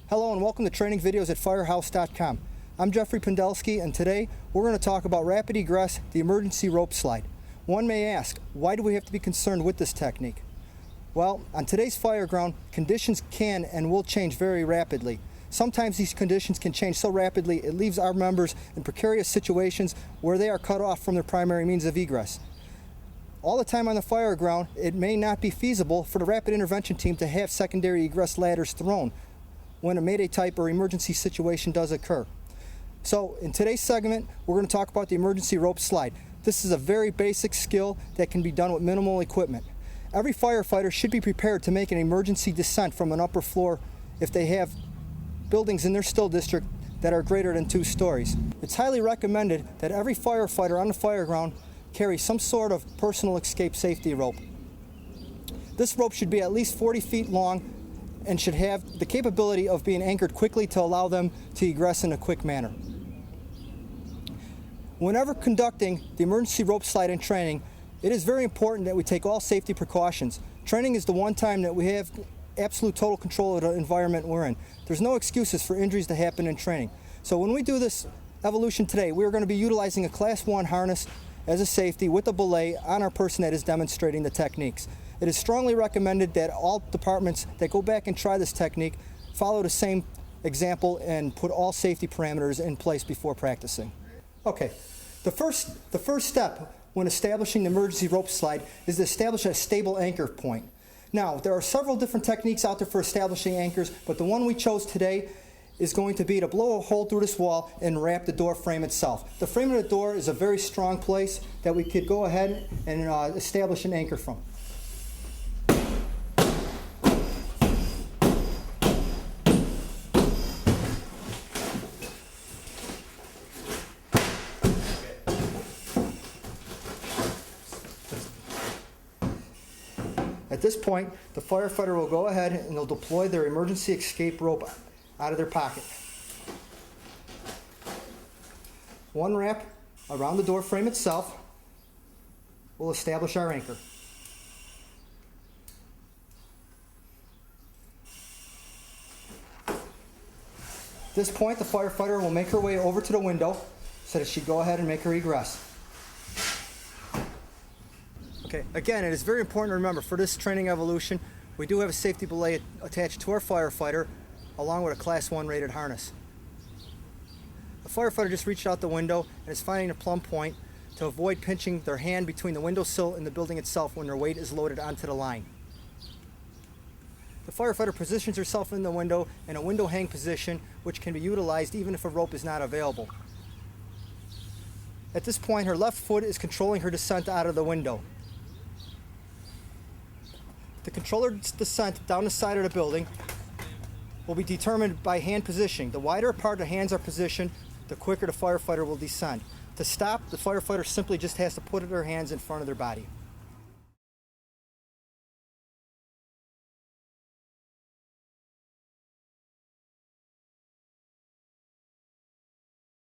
Hello and welcome to training videos at firehouse.com. I'm Jeffrey Pendelski, and today we're going to talk about rapid egress, the emergency rope slide. One may ask, why do we have to be concerned with this technique? Well, on today's fire ground, conditions can and will change very rapidly. Sometimes these conditions can change so rapidly it leaves our members in precarious situations where they are cut off from their primary means of egress. All the time on the fire ground, it may not be feasible for the rapid intervention team to have secondary egress ladders thrown when a mayday type or emergency situation does occur. So in today's segment, we're going to talk about the emergency rope slide. This is a very basic skill that can be done with minimal equipment. Every firefighter should be prepared to make an emergency descent from an upper floor if they have buildings in their still district that are greater than 2 stories. It's highly recommended that every firefighter on the fire ground carry some sort of personal escape safety rope. This rope should be at least 40 feet long and should have the capability of being anchored quickly to allow them to egress in a quick manner. Whenever conducting the emergency rope slide in training, it is very important that we take all safety precautions. Training is the one time that we have absolute total control of the environment we're in. There's no excuses for injuries to happen in training. So when we do this evolution today, we're going to be utilizing a Class 1 harness as a safety with a belay on our person that is demonstrating the techniques. It is strongly recommended that all departments that go back and try this technique follow the same example and put all safety parameters in place before practicing. Okay, the first step when establishing the emergency rope slide is to establish a stable anchor point. Now, there are several different techniques out there for establishing anchors, but the one we chose today is going to be to blow a hole through this wall and wrap the door frame itself. The frame of the door is a very strong place that we could go ahead and establish an anchor from. At this point, the firefighter will go ahead and they'll deploy their emergency escape rope out of their pocket. One wrap around the door frame itself will establish our anchor. At this point, the firefighter will make her way over to the window so that she go ahead and make her egress. Okay, again, it is very important to remember for this training evolution, we do have a safety belay attached to our firefighter along with a Class 1 rated harness. The firefighter just reached out the window and is finding a plumb point to avoid pinching their hand between the windowsill and the building itself when their weight is loaded onto the line. The firefighter positions herself in the window in a window hang position, which can be utilized even if a rope is not available. At this point, her left foot is controlling her descent out of the window. The controller's descent down the side of the building will be determined by hand positioning. The wider apart the hands are positioned, the quicker the firefighter will descend. To stop, the firefighter simply just has to put her hands in front of their body.